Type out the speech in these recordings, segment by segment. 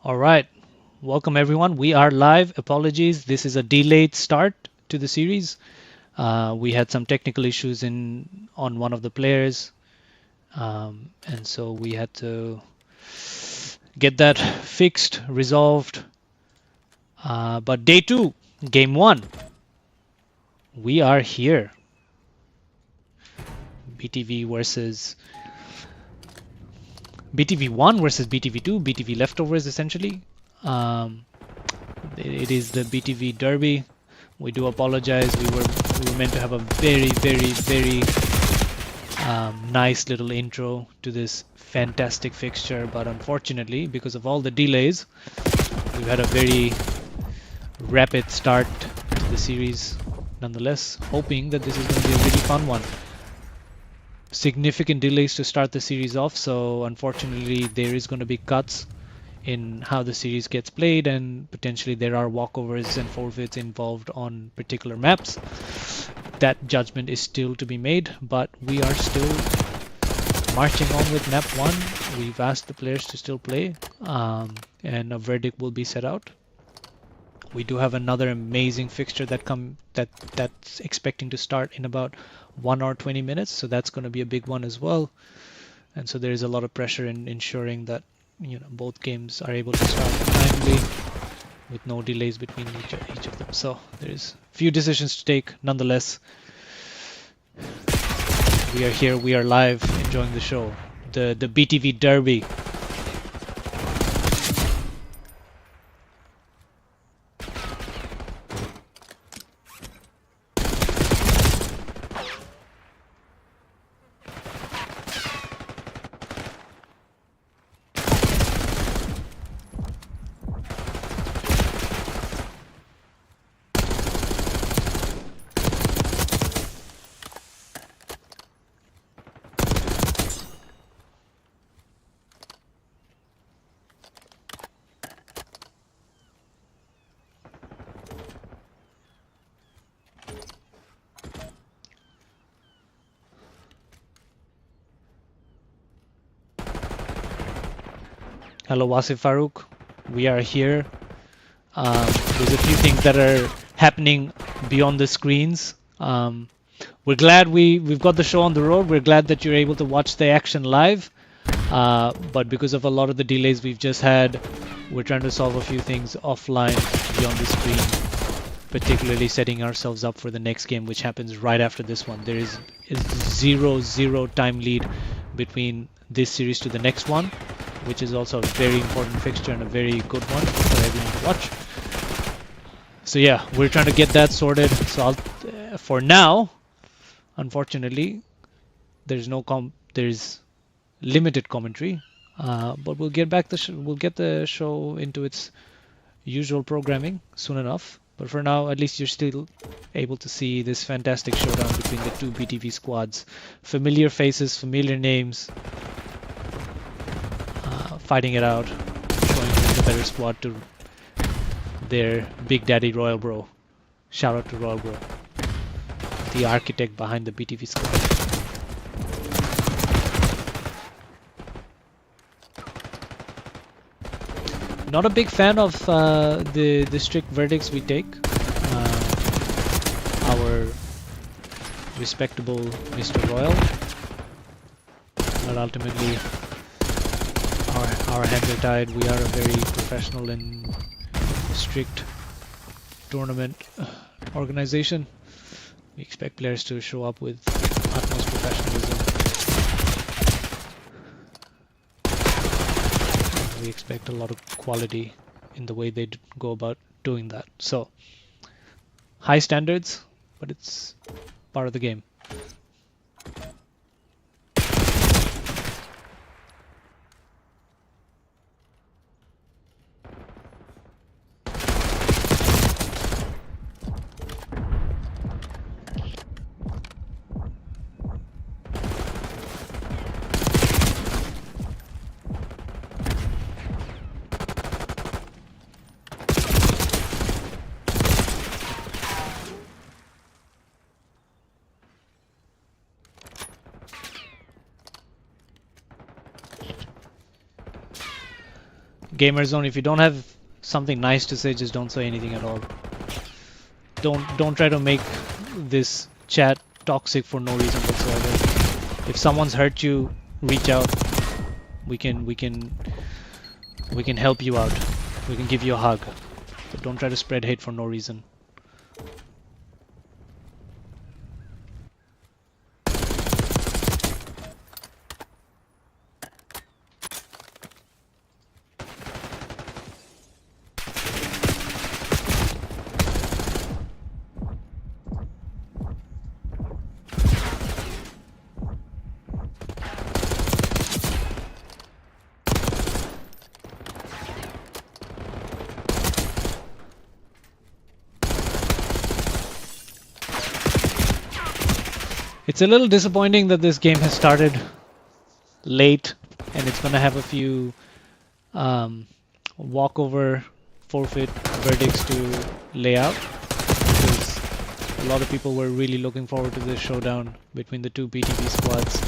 All right. Welcome, everyone. We are live. Apologies. This is a delayed start to the series. We had some technical issues on one of the players, and so we had to get that fixed, resolved. But day two, game one, we are here. BTV versus BTV1 versus BTV2, BTV leftovers essentially. Um, it is the BTV derby. We do apologize. We were meant to have a very nice little intro to this fantastic fixture, but unfortunately, because of all the delays, we've had a very rapid start to the series. Nonetheless, hoping that this is going to be a really fun one. Significant delays to start the series off, so unfortunately there is going to be cuts in how the series gets played, and potentially there are walkovers and forfeits involved on particular maps. That judgment is still to be made, but we are still marching on with map 1. We've asked the players to still play, and a verdict will be set out. We do have another amazing fixture that's expecting to start in about 1 hour 20 minutes, so that's going to be a big one as well. And so there is a lot of pressure in ensuring that both games are able to start timely with no delays between each of them. So there's a few decisions to take. Nonetheless, we are here, we are live, enjoying the show. The BTV Derby. Hello, Wasif Farouk. We are here. There's a few things that are happening beyond the screens. We're glad we've got the show on the road. We're glad that you're able to watch the action live. But because of a lot of the delays we've just had, we're trying to solve a few things offline beyond the screen, particularly setting ourselves up for the next game, which happens right after this one. There is 0-0 time lead between this series to the next one, which is also a very important fixture and a very good one for everyone to watch. So yeah, we're trying to get that sorted. So for now, unfortunately, there's limited commentary, but we'll get the show into its usual programming soon enough. But for now, at least you're still able to see this fantastic showdown between the two BTV squads. Familiar faces, familiar names, fighting it out, showing who's the better squad to their Big Daddy Royal Bro. Shout out to Royal Bro, the architect behind the BTV squad. Not a big fan of the strict verdicts we take. Our respectable Mr. Royal, but ultimately our hands are tied. We are a very professional and strict tournament organization. We expect players to show up with utmost professionalism. We expect a lot of quality in the way they go about doing that. So, high standards, but it's part of the game. Gamer Zone, if you don't have something nice to say, just don't say anything at all. Don't try to make this chat toxic for no reason whatsoever. If someone's hurt you, reach out. We can help you out. We can give you a hug. But don't try to spread hate for no reason. It's a little disappointing that this game has started late and it's gonna have a few walkover forfeit verdicts to lay out, because a lot of people were really looking forward to this showdown between the two BTV squads.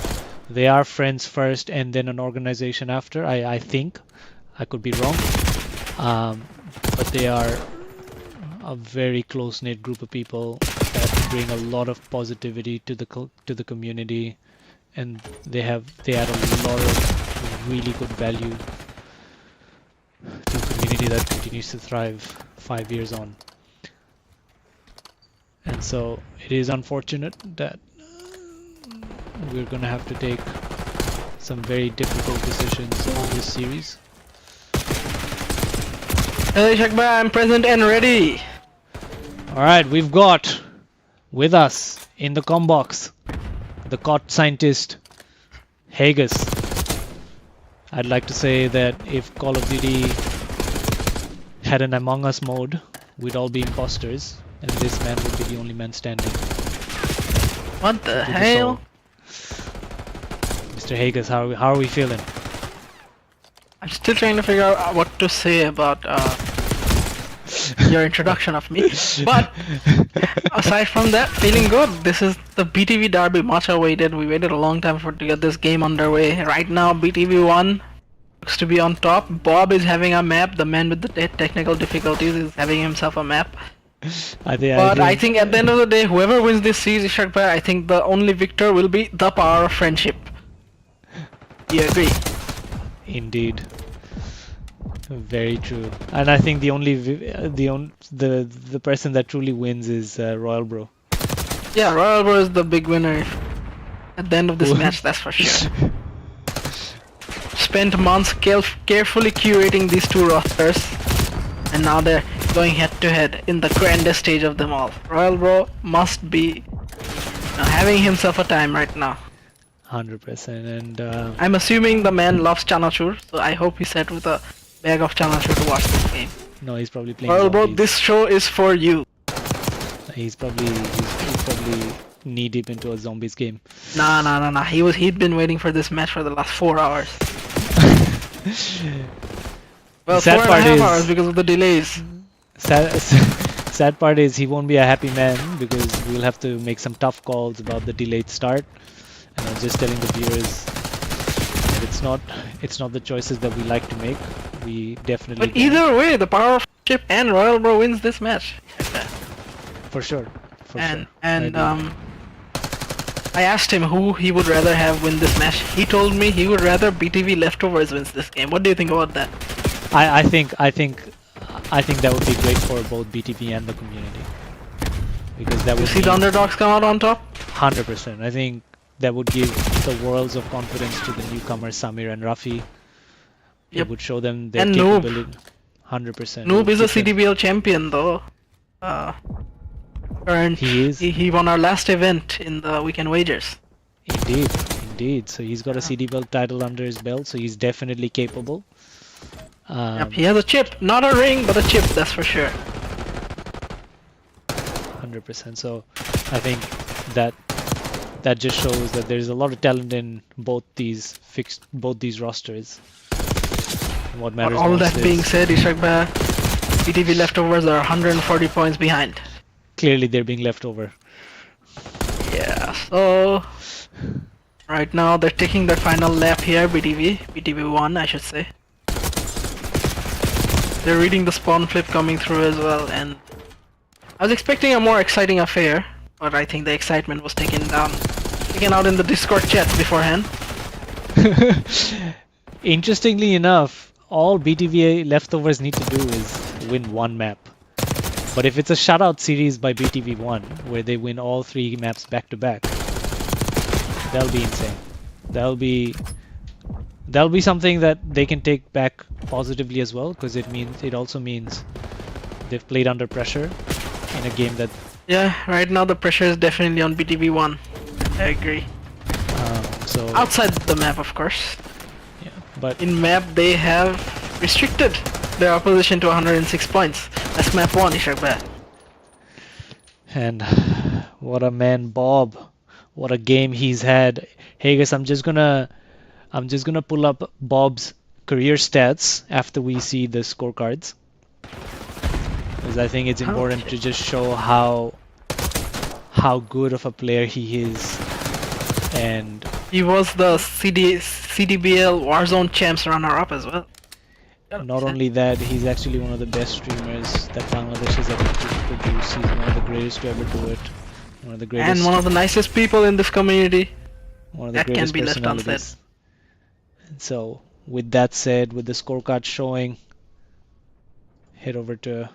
They are friends first and then an organization after, I think. I could be wrong. But they are a very close-knit group of people that bring a lot of positivity to the community, and they add a lot of really good value to a community that continues to thrive 5 years on. And so it is unfortunate that we're gonna have to take some very difficult decisions on this series. Hey Shakba, I'm present and ready. Alright, we've got with us in the combox the COD scientist Hagus. I'd like to say that if Call of Duty had an Among Us mode, we'd all be imposters, and this man would be the only man standing. What the hell? Mr. Hagus, how are we feeling? I'm still trying to figure out what to say about your introduction of me. But aside from that, feeling good. This is the BTV derby, much awaited. We waited a long time to get this game underway. Right now, BTV 1 looks to be on top. Bob is having a map. The man with the technical difficulties is having himself a map. I think at the end of the day, whoever wins this series, Ishakbhai, I think the only victor will be the power of friendship. You agree? Indeed. Very true. And I think the person that truly wins is Royal Bro. Yeah, Royal Bro is the big winner at the end of this match, that's for sure. Spent months carefully curating these two rosters, and now they're going head to head in the grandest stage of them all. Royal Bro must be having himself a time right now. 100%. And I'm assuming the man loves chanachur, so I hope he sat with a bag of chanachur to watch this game. No, he's probably playing Royal zombies. Bro, this show is for you. He's probably knee deep into a zombies game. Nah. He'd been waiting for this match for the last 4 hours. Well, 4.5 hours because of the delays. Sad part is he won't be a happy man, because we'll have to make some tough calls about the delayed start. And I was just telling the viewers that it's not the choices that we like to make. We definitely. But either way, the power of friendship and Royal Bro wins this match. For sure. And I asked him who he would rather have win this match. He told me he would rather BTV Leftovers wins this game. What do you think about that? I think that would be great for both BTV and the community, because that would see the underdogs come out on top. 100%. I think that would give the worlds of confidence to the newcomers Samir and Rafi. It would show them their capability. 100%. Noob is a CDBL champion though. He is. He won our last event in the weekend wagers. Indeed. So he's got a CDBL title under his belt, so he's definitely capable. Yep, he has a chip, not a ring, but a chip, that's for sure. 100%. So I think that just shows that there's a lot of talent in both these rosters. And what matters all most that being said, Ishakba, BTV Leftovers are 140 points behind. Clearly they're being left over. Yeah, so right now they're taking their final lap here, BTV 1 I should say. They're reading the spawn flip coming through as well, and I was expecting a more exciting affair, but I think the excitement was taken out in the Discord chat beforehand. Interestingly enough, all BTV leftovers need to do is win one map. But if it's a shutout series by BTV1, where they win all 3 maps back to back, that'll be insane. That'll be something that they can take back positively as well, because it also means they've played under pressure in a game that. Yeah, right now the pressure is definitely on BTV1. I agree. So outside the map, of course. yeah, but in map they have restricted their opposition to 106 points. That's map 1, Ishak. And what a man, Bob! What a game he's had. Hey guys, I'm just gonna pull up Bob's career stats after we see the scorecards, because I think it's important to just show how good of a player he is. And he was the CDBL Warzone champs runner-up as well. Not only that, he's actually one of the best streamers that Bangladesh has ever produced. He's one of the greatest to ever do it. One of the greatest. And one of the nicest people in this community. One of the greatest can be left personalities. And so, with that said, with the scorecard showing, head over to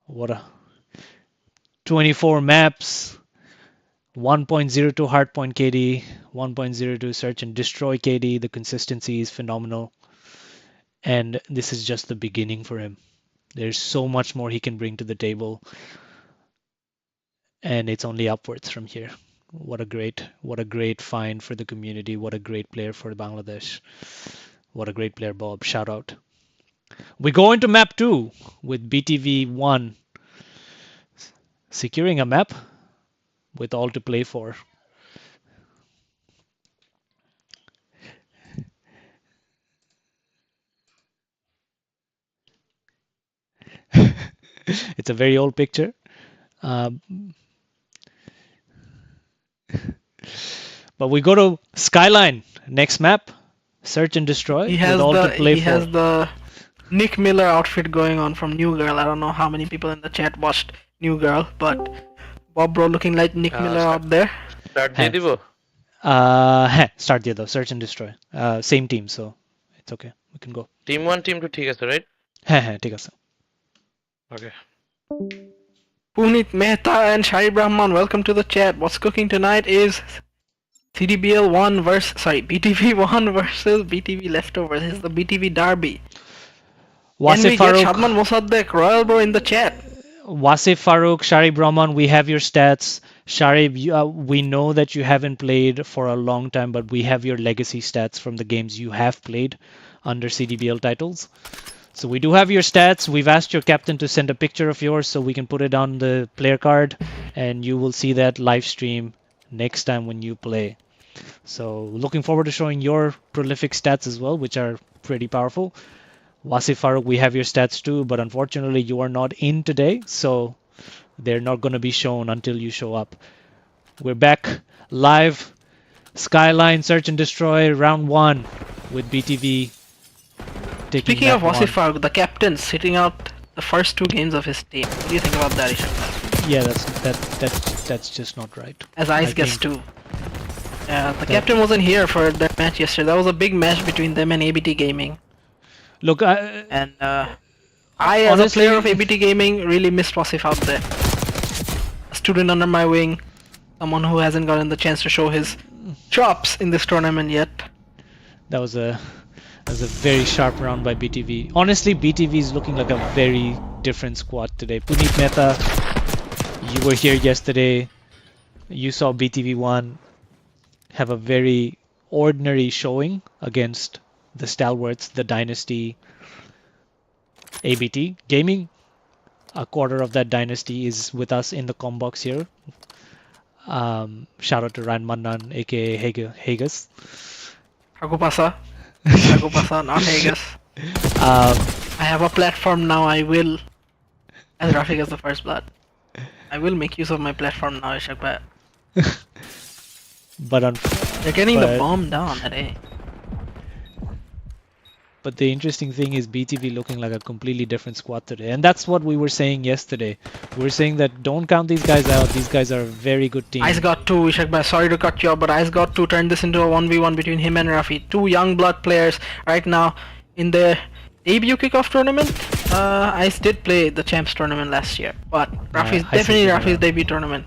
what a 24 maps, 1.02 hardpoint KD, 1.02 search and destroy KD. The consistency is phenomenal. And this is just the beginning for him. There's so much more he can bring to the table. And it's only upwards from here. What a great find for the community. What a great player for Bangladesh. What a great player, Bob. Shout out. We go into map 2 with BTV1 securing a map with all to play for. It's a very old picture. But we go to Skyline, next map, search and destroy. He has the Nick Miller outfit going on from New Girl. I don't know how many people in the chat watched New Girl, but Bob Bro looking like Nick Miller out there. Start দিয়ে দিব? Start দিয়ে দাও, search and destroy. Same team, so it's okay. We can go. Team 1, Team 2 ঠিক আছে, right? হ্যাঁ, ঠিক আছে. Okay. Punit Mehta and Shari Brahman, welcome to the chat. What's cooking tonight is BTV1 versus BTV leftovers. This is the BTV derby. Wasif Farouk, Shadman Mossadegh, Royal Bro in the chat. Wasif Farouk, Shari Brahman, we have your stats. Shari, we know that you haven't played for a long time, but we have your legacy stats from the games you have played under CDBL titles. So we do have your stats. We've asked your captain to send a picture of yours so we can put it on the player card, and you will see that live stream next time when you play. So looking forward to showing your prolific stats as well, which are pretty powerful. Wasif Farouk, we have your stats too, but unfortunately you are not in today, so they're not going to be shown until you show up. We're back live. Skyline, search and destroy, round 1 with BTV. Speaking of Wasif Farouk, the captain sitting out the first 2 games of his team. What do you think about that, Ishak? Yeah, that's just not right. As Ice gets too. Yeah, the captain wasn't here for that match yesterday. That was a big match between them and ABT Gaming. Look, I as a player of ABT Gaming really missed Wasif out there. A student under my wing, someone who hasn't gotten the chance to show his chops in this tournament yet. That was a very sharp round by BTV. Honestly, BTV is looking like a very different squad today. Punit Mehta, you were here yesterday. You saw BTV1 have a very ordinary showing against the stalwarts, the dynasty, ABT Gaming. A quarter of that dynasty is with us in the com box here. Shout out to Ryan Mannan, aka Hagus. Hagupasa, not Hagus. I have a platform now. I will, as Rafiq as the first blood, I will make use of my platform now, Ishak. But they're getting the bomb down at A. But the interesting thing is BTV looking like a completely different squad today. And that's what we were saying yesterday. We were saying that don't count these guys out. These guys are a very good team. Ice got 2, Ishak bhai. Sorry to cut you off, but Ice got 2. Turned this into a 1v1 between him and Rafi. 2 young blood players right now in their debut kickoff tournament. Ice did play the Champs tournament last year, but Rafi's Ice has definitely been Rafi's around. debut tournament.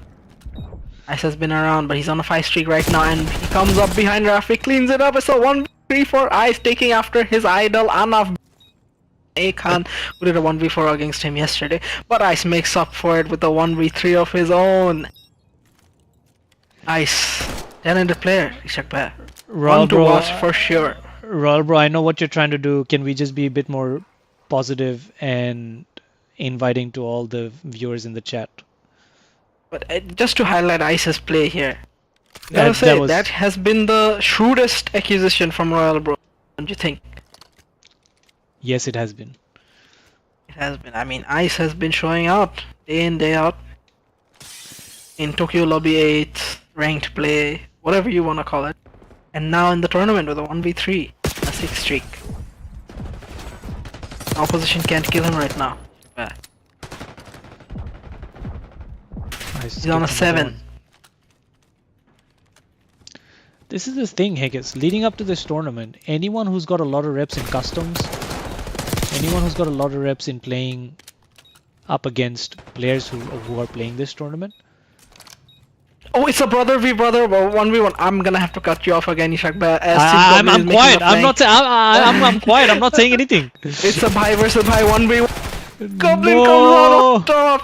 Ice has been around, but he's on a 5 streak right now, and he comes up behind Rafi, cleans it up. It's a 1v3 for Ice, taking after his idol Anaf A Khan, who did a 1v4 against him yesterday. But Ice makes up for it with a 1v3 of his own. Ice, talented player, Ishak bhai. Royal One to bro, watch for sure. Royal bro, I know what you're trying to do. Can we just be a bit more positive and inviting to all the viewers in the chat? But just to highlight Ice's play here, That was that has been the shrewdest acquisition from Royal Bro. Don't you think? yes, it has been. It has been. I mean, Ice has been showing out day in, day out in Tokyo Lobby 8, ranked play, whatever you want to call it. And now in the tournament with a 1v3, a 6 streak. Opposition can't kill him right now. He's on a 7. This is the thing, Higgins. Leading up to this tournament, anyone who's got a lot of reps in customs, anyone who's got a lot of reps in playing up against players who are playing this tournament. Oh, it's a brother v brother, 1v1. I'm gonna have to cut you off again, Ishak. I'm quiet. I'm quiet. I'm not saying anything. It's a bhai versus bhai 1v1. Goblin No. comes out on top.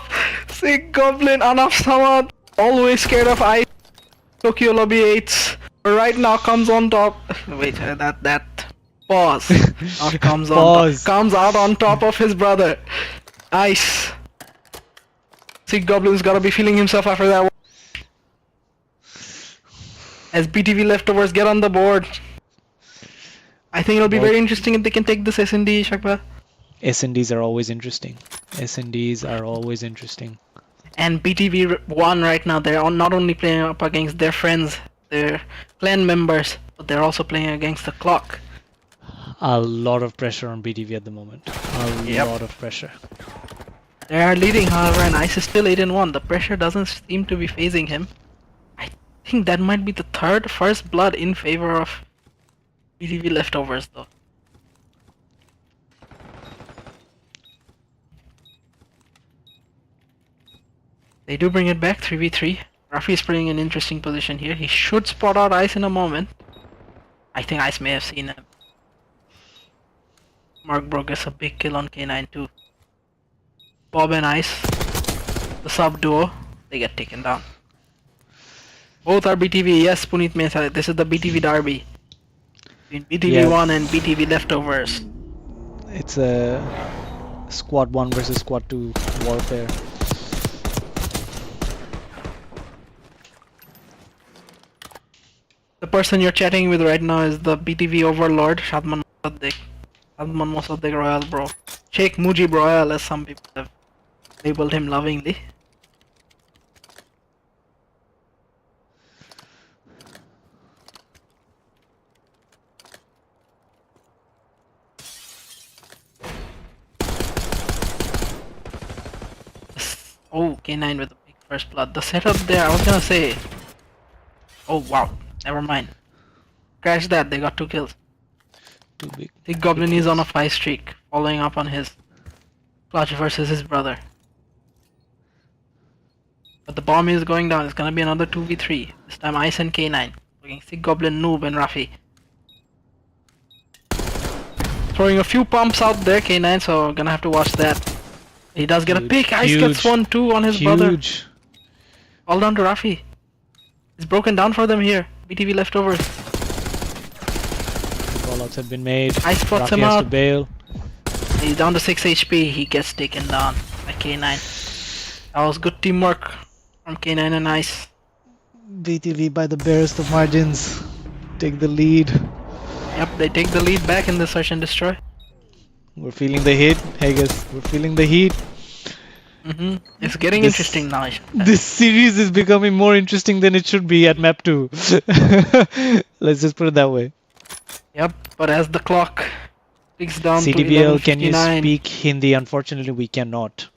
Sick Goblin, Anaf Samad. Always scared of ice. Tokyo Lobby 8. Right now comes on top. Wait, that pause. Not comes on Pause. top. Comes out on top of his brother. Ice. Sick Goblin's gotta be feeling himself after that one. As BTV leftovers get on the board. I think it'll be very interesting if they can take this SND, Shakba. SNDs are always interesting. SNDs are always interesting. And BTV won right now. They're not only playing up against their friends, their clan members, but they're also playing against the clock. A lot of pressure on BTV at the moment. A lot of pressure. They are leading, however, and Ice is still 8-1. The pressure doesn't seem to be phasing him. I think that might be the first blood in favor of BTV leftovers, though. They do bring it back, 3v3. Rafi is playing an interesting position here. He should spot out Ice in a moment. I think Ice may have seen him. Mark Bro gets a big kill on K9 too. Bob and Ice, the sub duo, they get taken down. Both are BTV. Yes, Puneet Mesa. This is the BTV derby between BTV1 and BTV leftovers. It's a squad 1 versus squad 2 warfare. The person you're chatting with right now is the BTV overlord, Shadman Mossadegh. Shadman Mossadegh Royal Bro. Sheikh Mujib Royal, as some people have labeled him lovingly. Oh, K9 with a big first blood. The setup there, I was gonna say. Oh wow, never mind. Crash that, they got 2 kills. Too big. The Goblin is on a 5 streak, following up on his clutch versus his brother. But the bomb is going down, it's gonna be another 2v3. This time Ice and K9. Looking Sick Goblin, Noob and Rafi. Throwing a few pumps out there, K9, so gonna have to watch that. He does get a pick, Ice gets 1-2 on his brother. Huge. All down to Rafi. It's broken down for them here. BTV leftovers. Callouts have been made. Ice spots Rafi him has out. to bail. He's down to 6 HP. He gets taken down by K9. That was good teamwork from K9 and Ice. BTV by the barest of margins. Take the lead. Yep, they take the lead back in the search and destroy. We're feeling the heat, Haggis. We're feeling the heat. It's getting This- interesting now. This series is becoming more interesting than it should be at map 2. Let's just put it that way. Yep, but as the clock Six down to CDBL, can you 11:59. speak Hindi? Unfortunately, we cannot,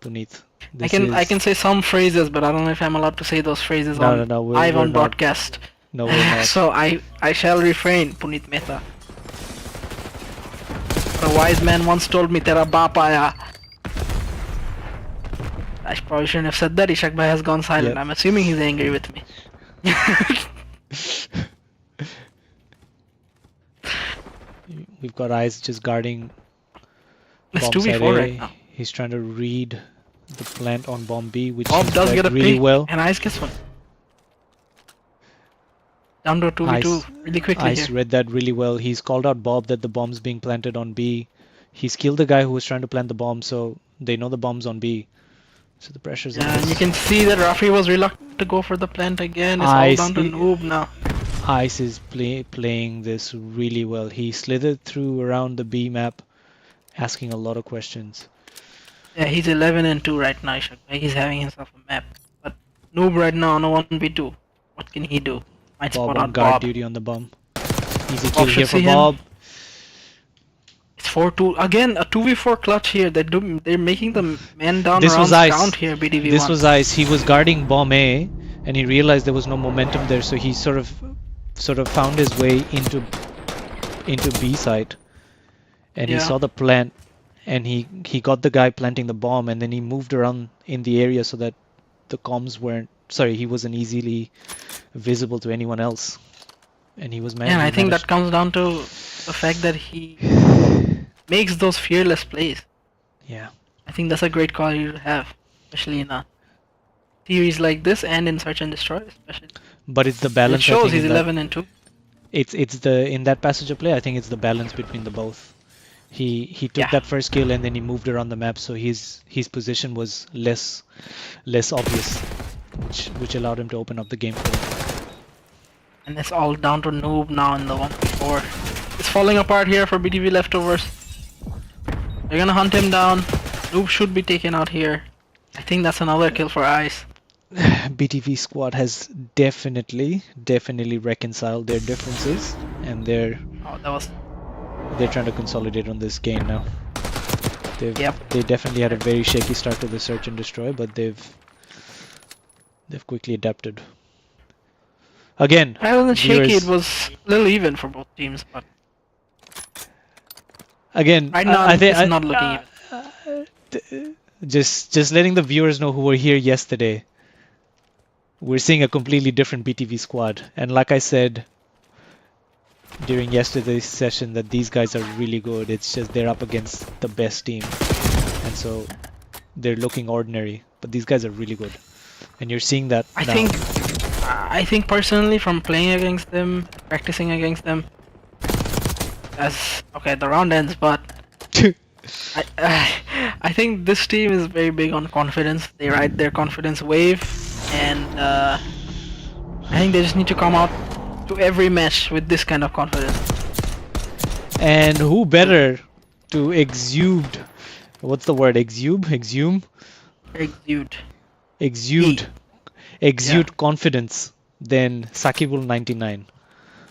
Puneet. I This can is say some phrases, but I don't know if I'm allowed to say those phrases no, on no. live We're on not. broadcast. No, we're not. So I shall refrain, Puneet Mehta. But a wise man once told me, "Tera baap aaya." I probably shouldn't have said that. Ishak bhai has gone silent. Yep. I'm assuming he's angry with me. We've got eyes just guarding It's bomb side 2v4 A. right now. He's trying to read the plant on bomb B, which Bob he's does read get a really pick, well. and Ice gets one. Down to a 2v2 Ice, really quickly Ice here. read that really well. He's called out Bob that the bomb's being planted on B. He's killed the guy who was trying to plant the bomb, so they know the bomb's on B. So the pressure's on Yeah, and you this. can see that Rafi was reluctant to go for the plant again. It's all Ice, down to Noob now. Ice is playing this really well. He slithered through around the B map, asking a lot of questions. Yeah, he's 11 and 2 right now, Ishak. He's having himself a map. But Noob right now on a 1v2. What can he do? Might Bob spot on out guard Bob. duty on the bomb. Easy Bob kill should here for see him. Bob. It's 4-2. Again, a 2v4 clutch here. They're making the man down This was rounds Ice. count here, BTV1. This was Ice. He was guarding bomb A, and he realized there was no momentum there, so he sort of found his way into B site, and he Yeah. saw the plant, and he got the guy planting the bomb, and then he moved around in the area so that the comms weren't. Sorry, he wasn't easily visible to anyone else, and he was Yeah, and I think managed. that comes down to the fact that he makes those fearless plays. Yeah. I think that's a great quality to have, especially in a series like this and in Search and Destroy, especially. But it's the It balance. I shows think, he's in that- 11 and 2. It's the in that passage of play. I think it's the balance between the both. He took Yeah. that first kill and then he moved around the map, so his position was less obvious, which allowed him to open up the game for him. And it's all down to Noob now in the 1v4. It's falling apart here for BTV leftovers. They're gonna hunt him down. Noob should be taken out here. I think that's another kill for Ice. BTV squad has definitely reconciled their differences, and they're Oh, that was... trying to consolidate on this game now. Yep. They definitely had a very shaky start to the search and destroy, but they've quickly adapted. Again, I wasn't shaky, viewers- it was a little even for both teams, but again, right now I think it's not looking even. just letting the viewers know who were here yesterday. We're seeing a completely different BTV squad, and like I said during yesterday's session, that these guys are really good. It's just they're up against the best team, and so they're looking ordinary. But these guys are really good, and you're seeing that I now. think personally, from playing against them, practicing against them, as okay, the round ends, but I think this team is very big on confidence. They ride their confidence wave, and I think they just need to come out to every match with this kind of confidence. And who better to exude? What's the word? Exude confidence than Sakibul99.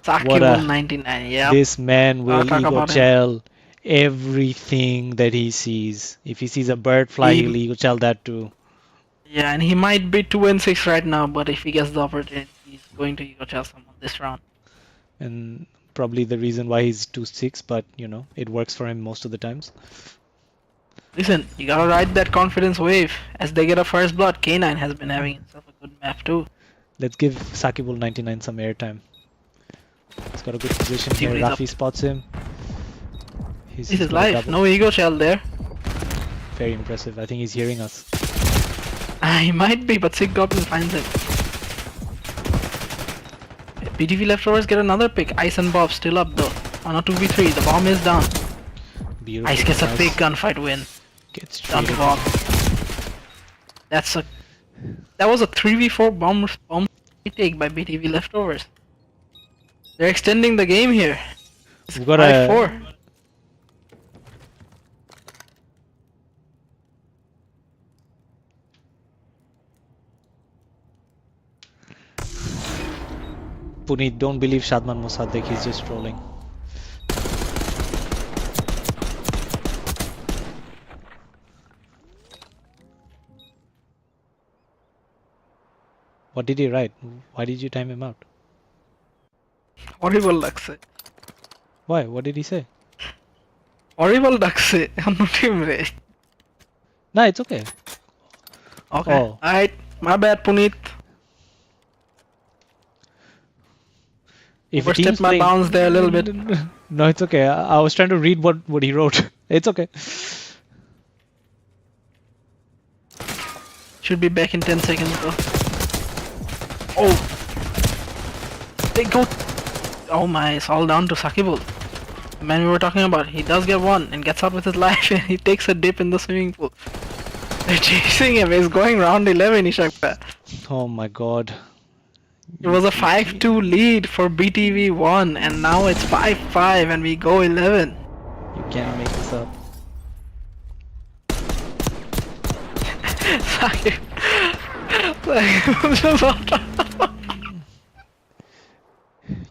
What a- Sakibul 99, yeah. This man will talk ego about him. chow everything that he sees. If he sees a bird fly, He- he'll ego chow that too. Yeah, and he might be 2 and 6 right now, but if he gets the opportunity, he's going to ego chow someone this round. And probably the reason why he's 2-6, but it works for him most of the times. Listen, you gotta ride that confidence wave. As they get a first blood, K9 has been having himself a good map too. Let's give Sakibul99 some airtime. He's got a good position See here. what he's up Rafi spots him. He's This is got a live, double. no ego shell there. Very impressive. I think he's hearing us. He might be, but Sick Goblin finds him. BTV leftovers get another pick. Ice and Bob still up though. On a 2v3, the bomb is down. Beautiful. Ice gets a Nice. big gunfight win. Gets Down to traded. Bob. That was a 3v4 bomb retake by BTV leftovers. They're extending the game here. It's We've got a 5-4. Puneet, don't believe Shadman Mossadegh, he's just trolling. What did he write? Why did you time him out? Horrible লাগছে। Why? What did he say? Horrible লাগছে অন্য team রে। Nah, it's okay. Okay. Oh. Alright. My bad, Puneet. If a Overstepped team's my playing... bounds there a little bit. No, it's okay. I was trying to read what he wrote. It's okay. Should be back in 10 seconds though. Oh! They go... Oh my, it's all down to Sakibul. The man we were talking about. He does get one and gets out with his life and he takes a dip in the swimming pool. They're chasing him. He's going round 11, Ishakba. Oh my god. It was a 5-2 lead for BTV 1 and now it's 5-5 and we go 11. You can't make this up.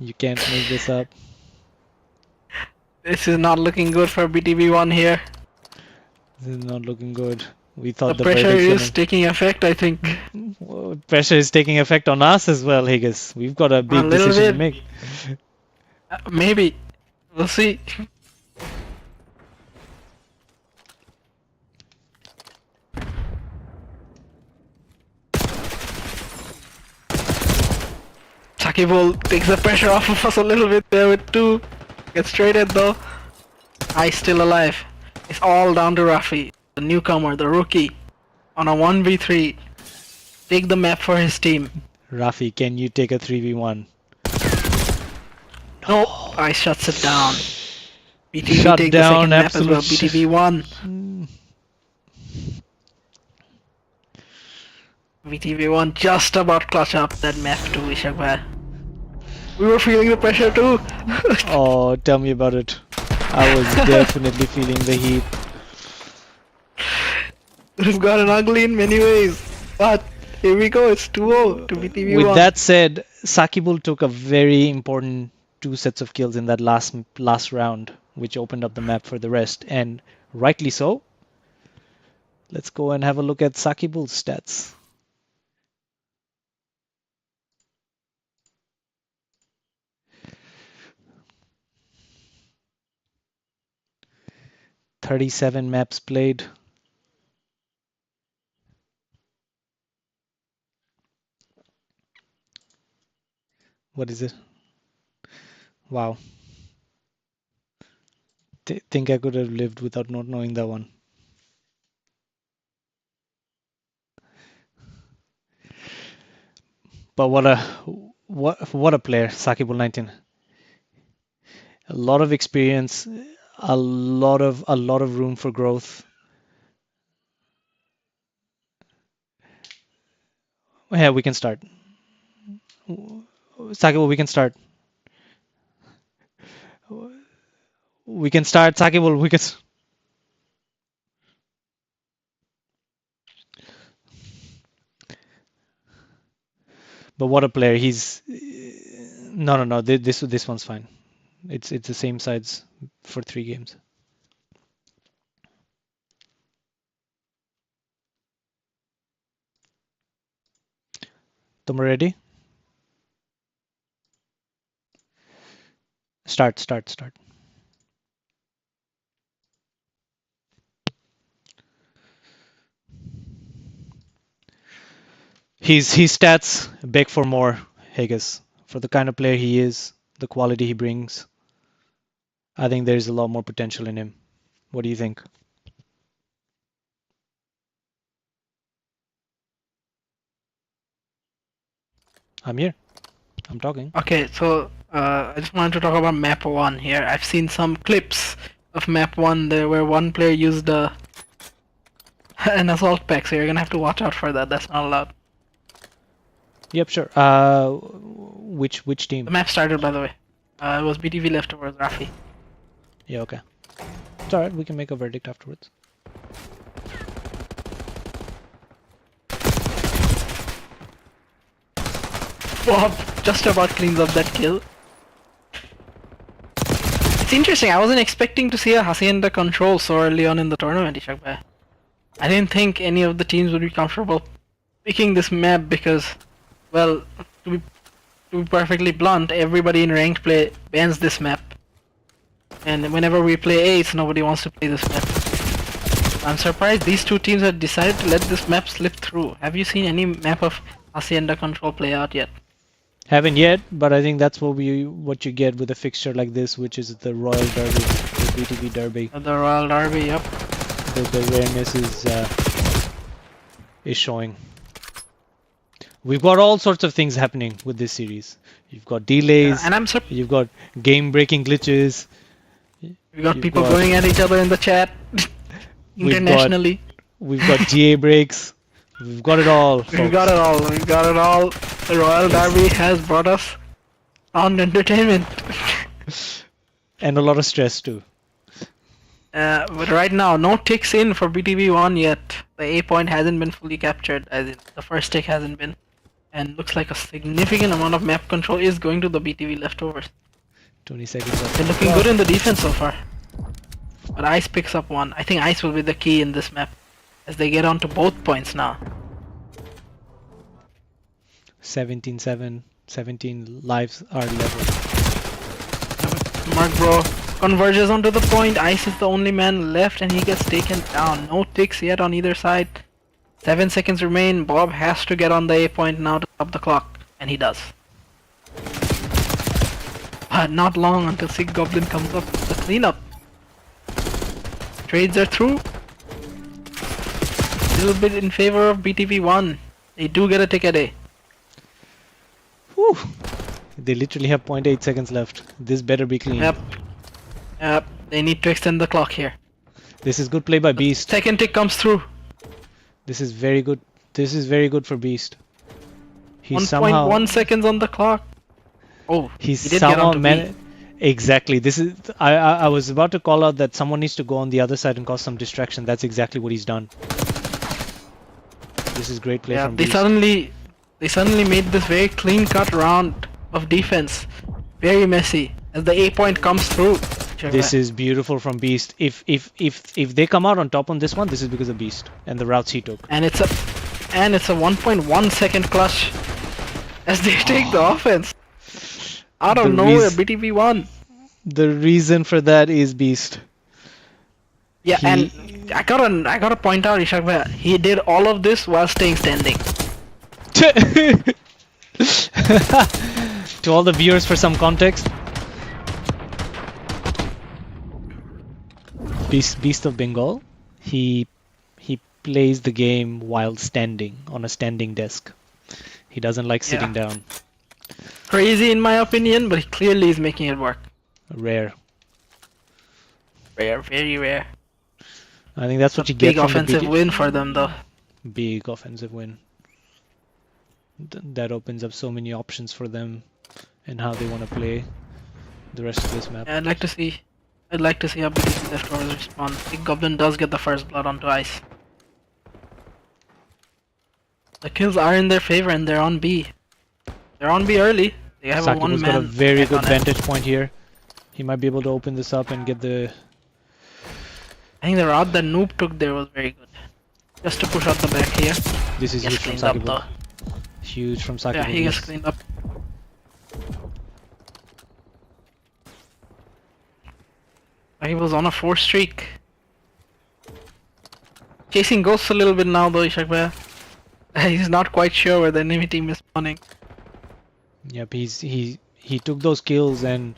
You can't make this up. This is not looking good for BTV 1 here. This is not looking good. We thought The the pressure verdict's is taking effect, I think. Well, pressure is taking effect on us as well, Higgis. We've got a big little decision bit. to make. Maybe. We'll see. Sakibul takes the pressure off of us a little bit there with 2. Gets traded though. I still alive. It's all down to Rafi, the newcomer, the rookie. On a 1v3. Take the map for his team. Rafi, can you take a 3v1? No, I shuts it down. BTV Shut take down, the second map as well. absolute BTV 1. BTV 1 just about clutch up that map too, Ishak bhai. We were feeling the pressure too. Oh, tell me about it. I was definitely feeling the heat. It's gotten ugly in many ways. But here we go, it's 2-0 to BTV 1. With that said, Sakibul took a very important 2 sets of kills in that last round, which opened up the map for the rest, and rightly so. Let's go and have a look at Sakibul's stats. "37 maps played. What is it? Wow. Think I could have lived without not knowing that one. But what a player, Sakibul 19. A lot of experience, a lot of room for growth. Yeah, we can start. Sakibul, we can start. We can start, Sakibul. We can. But what a player! He's no. This one's fine. It's the same sides for 3 games. Tom, ready? Start. His stats beg for more, Higgis. For the kind of player he is, the quality he brings, I think there's a lot more potential in him. What do you think? I'm here. I'm talking. Okay, so I just wanted to talk about map 1 here. I've seen some clips of map 1 there where one player used an assault pack, so you're gonna have to watch out for that. That's not allowed. Yep, sure. Which team? The map started, by the way. It was BTV leftovers, Rafi. Yeah, okay. It's alright, we can make a verdict afterwards. Bob just about cleans up that kill. It's interesting, I wasn't expecting to see a Hacienda control so early on in the tournament, Ishak bhai. I didn't think any of the teams would be comfortable picking this map because Well, to be to be perfectly blunt, everybody in ranked play bans this map. And whenever we play Ace, nobody wants to play this map. I'm surprised these two teams have decided to let this map slip through. Have you seen any map of Hacienda Control play out yet? Haven't yet, but I think that's what you get with a fixture like this, which is the Royal Derby, the BTV Derby. The Royal Derby, yep. The rareness is showing. We've got all sorts of things happening with this series. You've got delays, And you've got game-breaking glitches. we got You've people got- going at each other in the chat internationally. We've got GA breaks. We've got it all. We've Folks. got it all. We've got it all. The Royal Derby has brought us sound entertainment. And a lot of stress too. But right now, no ticks in for BTV1 yet. The A point hasn't been fully captured, as in the first tick hasn't been. And looks like a significant amount of map control is going to the BTV leftovers. 20 seconds left. They're looking good in the defense so far. But Ice picks up one. I think Ice will be the key in this map, as they get onto both points now. 17-7. 17 lives are level. Mark Bro converges onto the point. Ice is the only man left and he gets taken down. No ticks yet on either side. 7 seconds remain. Bob has to get on the A point now to stop the clock. And he does. But not long until Sig Goblin comes up with the cleanup. Trades are through. A little bit in favor of BTV1. They do get a ticket A. Whew. They literally have 0.8 seconds left. This better be clean. Yep. Yep. They need to extend the clock here. This is good play by Beast. Second tick comes through. This is very good. This is very good for Beast. He's 1.1 seconds on the clock. Oh, He's he did get somehow onto B. Exactly. This is. I was about to call out that someone needs to go on the other side and cause some distraction. That's exactly what he's done. This is great play Yeah, from they Beast. suddenly made this very clean cut round of defense. Very messy as the A point comes through. This is beautiful from Beast. If they come out on top on this one, this is because of Beast and the routes he took. And it's a 1.1 second clutch as they take the offense. Out of The nowhere, reas- BTV won. The reason for that is Beast. Yeah, and I gotta point out, Ishak bhai, he did all of this while staying standing. To all the viewers, for some context, Beast of Bengal, he plays the game while standing on a standing desk. He doesn't like sitting down. Crazy in my opinion, but he clearly is making it work. Rare. Rare, very rare. I think that's what you get Big from offensive the win for them though. big offensive win. That opens up so many options for them and how they want to play the rest of this map. Yeah, I'd like to see how BTV leftovers respond. Big Goblin does get the first blood onto Ice. The kills are in their favor and they're on B. They're on B early. They have a Sakibo's one-man got a very head good on it. vantage point here. He might be able to open this up and get the... I think the route that Noob took there was very good. Just to push out the back here. This is Gets huge from cleaned up Sakibo. though. Huge from Sakibo. Yeah, he gets cleaned up. He was on a 4 streak. Chasing ghosts a little bit now though, Ishak bhai. He's not quite sure where the enemy team is spawning. Yep, he took those kills and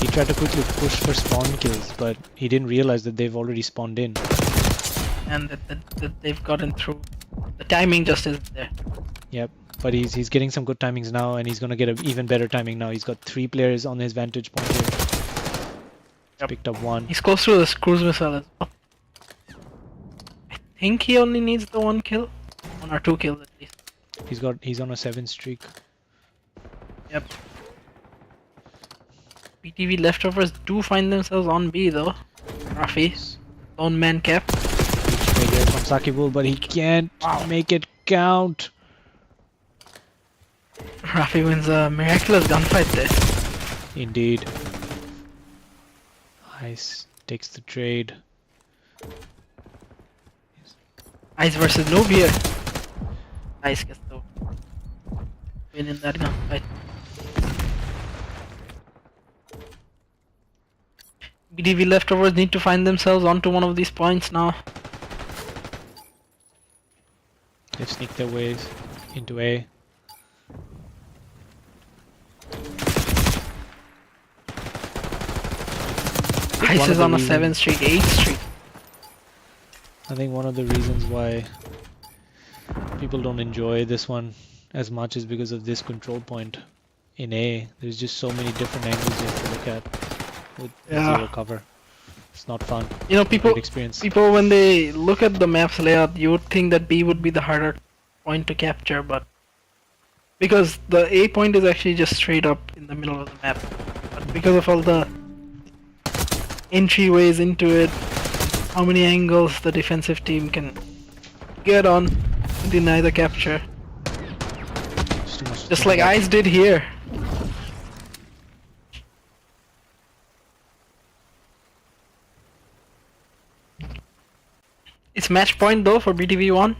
he tried to quickly push for spawn kills, but he didn't realize that they've already spawned in. And that they've gotten through. The timing just isn't there. Yep, but he's getting some good timings now, and he's gonna get an even better timing now. He's got 3 players on his vantage point here. Yep. Picked up 1. He's close to this cruise missile as well. I think he only needs the 1 kill. 1 or 2 kills at least. He's on a 7 streak. Yep. BTV leftovers do find themselves on B though. Rafi, lone man cap. Right there from Sakibul, but he can't make it count. Rafi wins a miraculous gunfight there. Indeed. Ice takes the trade. Ice versus Noob here. Ice gets the win in that gunfight. BTV leftovers need to find themselves onto one of these points now. They've sneaked their ways into A. Ice is on a 7th streak, 8th streak. I think one of the reasons why people don't enjoy this one as much is because of this control point in A. There's just so many different angles you have to look at with zero cover. It's not fun. You know, people when they look at the map's layout, you would think that B would be the harder point to capture, but because the A point is actually just straight up in the middle of the map, but because of all the entryways into it, how many angles the defensive team can get on, deny the capture. Just like Ice did here. It's match point though for BTV1.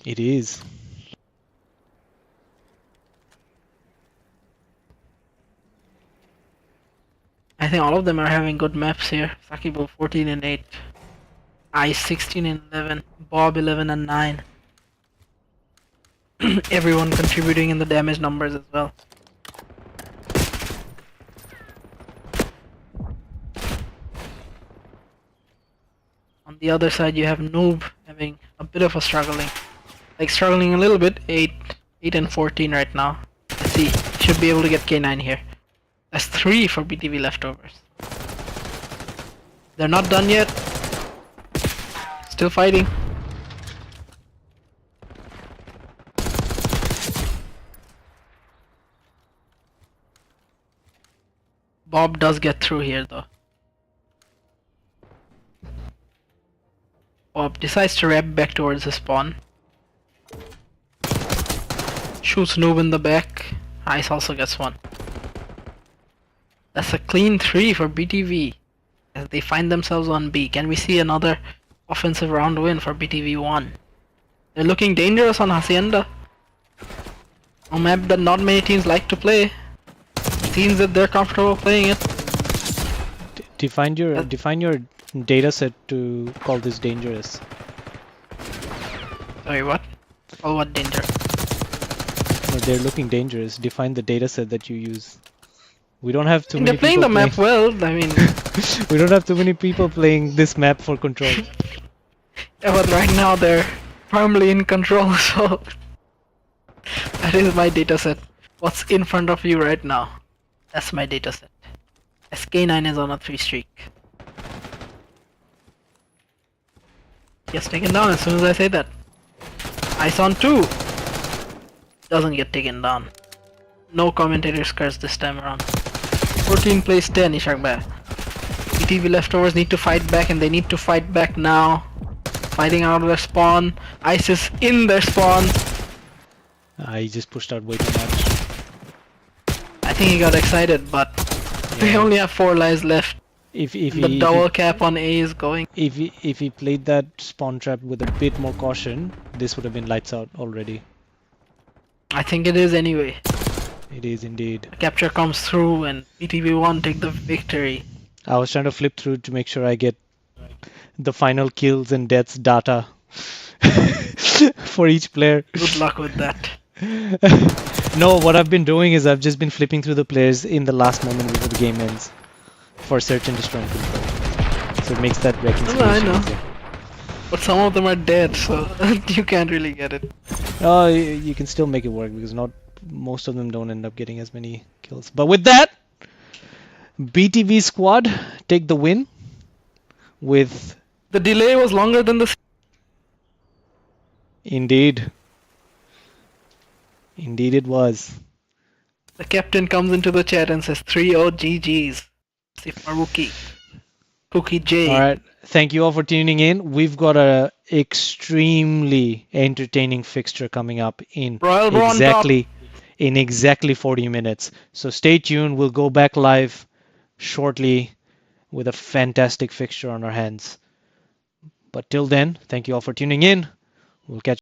It is. I think all of them are having good maps here. Sakibo 14 and 8. Ice 16 and 11. Bob 11 and 9. Everyone contributing in the damage numbers as well. On the other side you have Noob having a bit of a struggling. Like struggling a little bit. 8 and 14 right now. Let's see. Should be able to get K9 here. That's 3 for BTV leftovers. They're not done yet. Still fighting. Bob does get through here though. Bob decides to wrap back towards the spawn. Shoots Noob in the back. Ice also gets one. That's a clean 3 for BTV as they find themselves on B. Can we see another offensive round win for BTV1? They're looking dangerous on Hacienda. A map that not many teams like to play. Seems that they're comfortable playing it. Define your data set to call this dangerous. Sorry, what? Oh, what danger? No, they're looking dangerous. Define the data set that you use. We don't have too many They're playing people the map well, I mean... we don't have too many people playing this map for control. Yeah, but right now they're firmly in control, so... That is my dataset. What's in front of you right now? That's my dataset. SK9 is on a 3 streak. Gets taken down as soon as I say that. Ice on 2! Doesn't get taken down. No commentator's curse this time around. 14 plays 10, Ishak Bhai. BTV leftovers need to fight back and they need to fight back now. Fighting out of their spawn. Ice is in their spawn. He just pushed out way too much. I think he got excited, but they only have 4 lives left. If The double cap on A is going. If he played that spawn trap with a bit more caution, this would have been lights out already. I think it is anyway. It is indeed. Capture comes through and BTV1 take the victory. I was trying to flip through to make sure I get the final kills and deaths data for each player. Good luck with that. No, what I've been doing is I've just been flipping through the players in the last moment before the game ends for search and destroy and control. So it makes that reconciliation I know. easier. But some of them are dead, so you can't really get it. Oh, you can still make it work because most of them don't end up getting as many kills. But with that, BTV squad take the win with... The delay was longer than the... Indeed. Indeed it was. The captain comes into the chat and says 3-0 GG's. Sifaruki. Cookie J. Alright, thank you all for tuning in. We've got a extremely entertaining fixture coming up in exactly 40 minutes. So stay tuned. We'll go back live shortly with a fantastic fixture on our hands. But till then, thank you all for tuning in. We'll catch